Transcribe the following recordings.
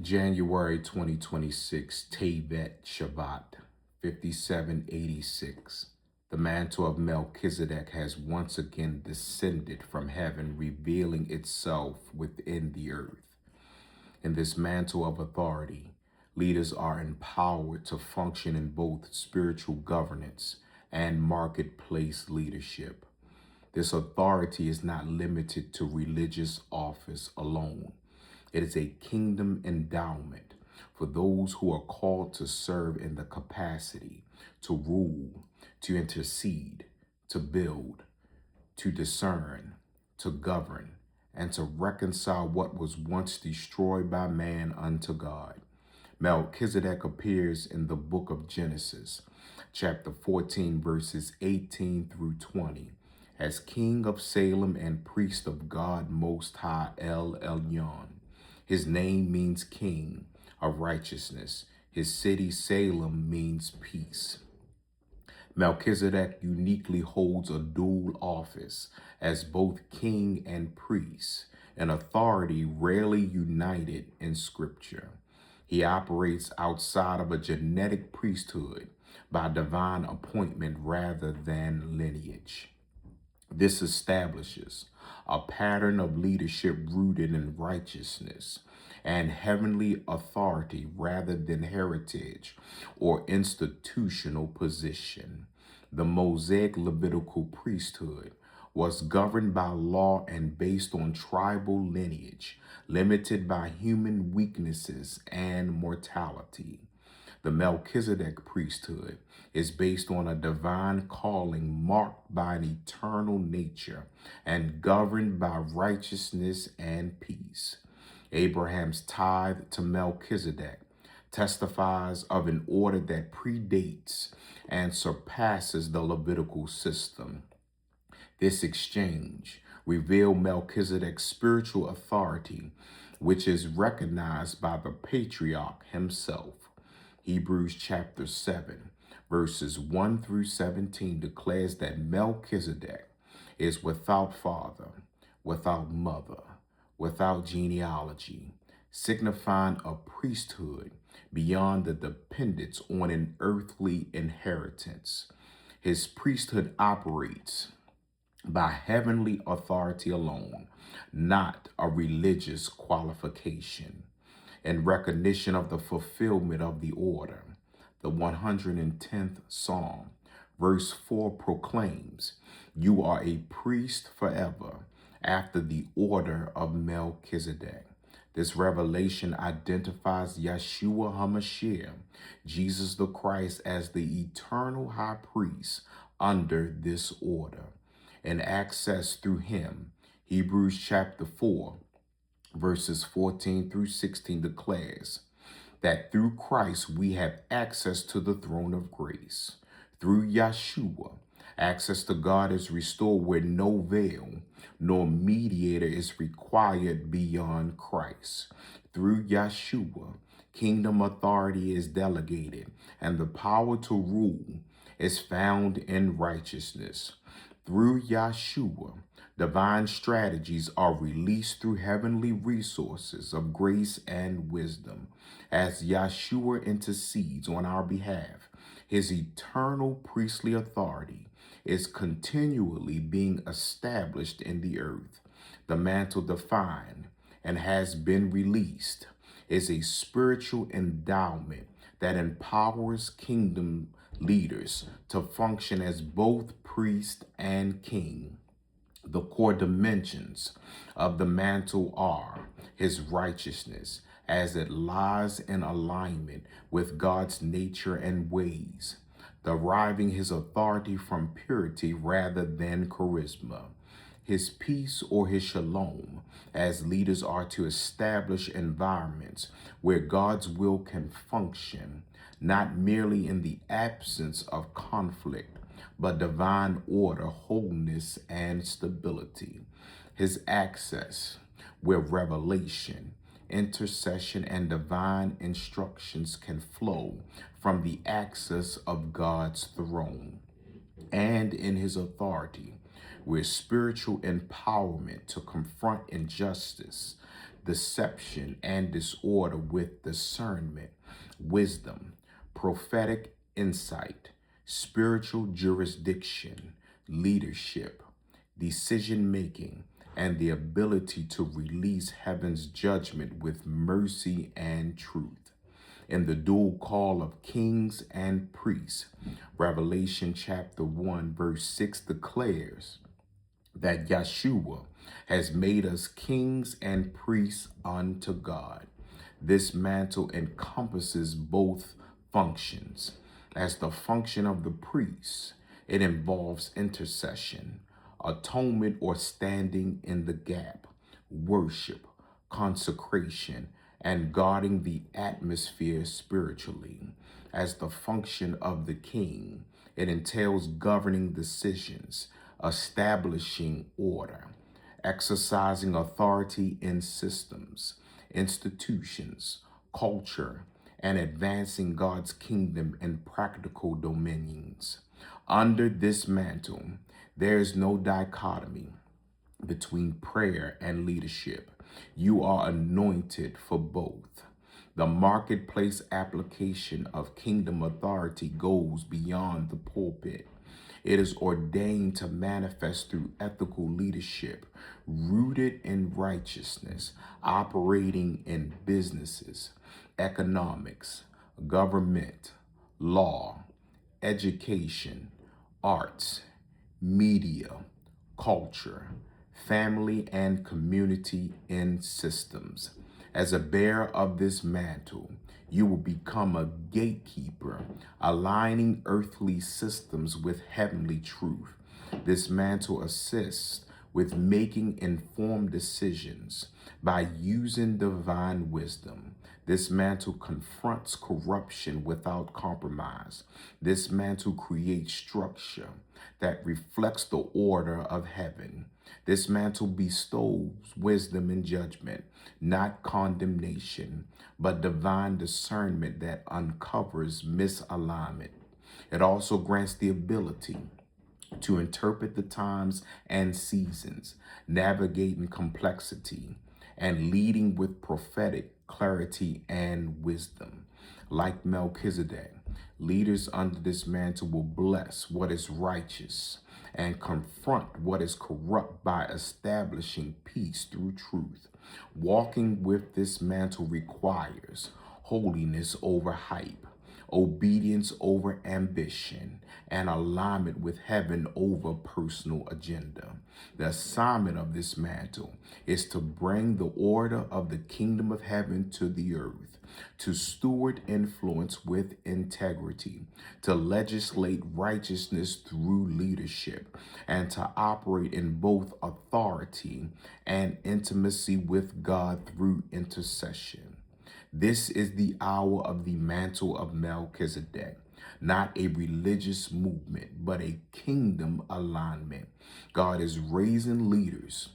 January 2026, Tevet Shabbat, 5786. The mantle of Melchizedek has once again descended from heaven, revealing itself within the earth. In this mantle of authority, leaders are empowered to function in both spiritual governance and marketplace leadership. This authority is not limited to religious office alone. It is a kingdom endowment for those who are called to serve in the capacity to rule, to intercede, to build, to discern, to govern, and to reconcile what was once destroyed by man unto God. Melchizedek appears in the book of Genesis, chapter 14, verses 18 through 20, as king of Salem and priest of God Most High El Elyon. His name means king of righteousness. His city Salem means peace. Melchizedek uniquely holds a dual office as both king and priest, an authority rarely united in Scripture. He operates outside of a genetic priesthood by divine appointment rather than lineage. This establishes a pattern of leadership rooted in righteousness and heavenly authority rather than heritage or institutional position. The Mosaic Levitical priesthood was governed by law and based on tribal lineage, limited by human weaknesses and mortality. The Melchizedek priesthood is based on a divine calling marked by an eternal nature and governed by righteousness and peace. Abraham's tithe to Melchizedek testifies of an order that predates and surpasses the Levitical system. This exchange revealed Melchizedek's spiritual authority, which is recognized by the patriarch himself. Hebrews chapter 7, verses 1 through 17 declares that Melchizedek is without father, without mother, without genealogy, signifying a priesthood beyond the dependence on an earthly inheritance. His priesthood operates by heavenly authority alone, not a religious qualification. In recognition of the fulfillment of the order, the 110th Psalm, verse 4 proclaims, "You are a priest forever, after the order of Melchizedek." This revelation identifies Yeshua HaMashiach, Jesus the Christ, as the eternal high priest under this order, and access through him. Hebrews chapter 4, verses 14 through 16 declares that through Christ we have access to the throne of grace. Through Yeshua, access to God is restored where no veil nor mediator is required beyond Christ. Through Yeshua, kingdom authority is delegated and the power to rule is found in righteousness. Through Yeshua, divine strategies are released through heavenly resources of grace and wisdom. As Yeshua intercedes on our behalf, his eternal priestly authority is continually being established in the earth. The mantle defined and has been released is a spiritual endowment that empowers kingdom leaders to function as both priest and king. The core dimensions of the mantle are his righteousness, as it lies in alignment with God's nature and ways, deriving his authority from purity rather than charisma. His peace or his shalom, as leaders are to establish environments where God's will can function, not merely in the absence of conflict, but divine order, wholeness, and stability. His access, where revelation, intercession, and divine instructions can flow from the access of God's throne. And in his authority, where spiritual empowerment to confront injustice, deception and disorder with discernment, wisdom, prophetic insight, spiritual jurisdiction, leadership, decision making, and the ability to release heaven's judgment with mercy and truth. In the dual call of kings and priests, Revelation chapter 1, verse 6 declares that Yeshua has made us kings and priests unto God. This mantle encompasses both functions. As the function of the priest, it involves intercession, atonement or standing in the gap, worship, consecration, and guarding the atmosphere spiritually. As the function of the king, it entails governing decisions, establishing order, exercising authority in systems, institutions, culture, and advancing God's kingdom in practical dominions. Under this mantle, there is no dichotomy between prayer and leadership. You are anointed for both. The marketplace application of kingdom authority goes beyond the pulpit. It is ordained to manifest through ethical leadership, rooted in righteousness, operating in businesses, economics, government, law, education, arts, media, culture, family, and community in systems. As a bearer of this mantle, you will become a gatekeeper, aligning earthly systems with heavenly truth. This mantle assists with making informed decisions by using divine wisdom. This mantle confronts corruption without compromise. This mantle creates structure that reflects the order of heaven. This mantle bestows wisdom and judgment, not condemnation, but divine discernment that uncovers misalignment. It also grants the ability to interpret the times and seasons, navigating complexity, and leading with prophetic clarity and wisdom. Like Melchizedek, leaders under this mantle will bless what is righteous and confront what is corrupt by establishing peace through truth. Walking with this mantle requires holiness over hype, obedience over ambition, and alignment with heaven over personal agenda. The assignment of this mantle is to bring the order of the kingdom of heaven to the earth, to steward influence with integrity, to legislate righteousness through leadership, and to operate in both authority and intimacy with God through intercession. This is the hour of the mantle of Melchizedek, not a religious movement, but a kingdom alignment. God is raising leaders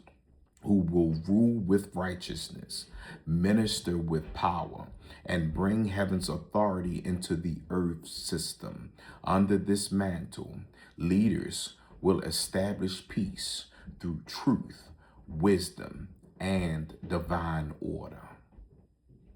who will rule with righteousness, minister with power, and bring heaven's authority into the earth system. Under this mantle, leaders will establish peace through truth, wisdom, and divine order.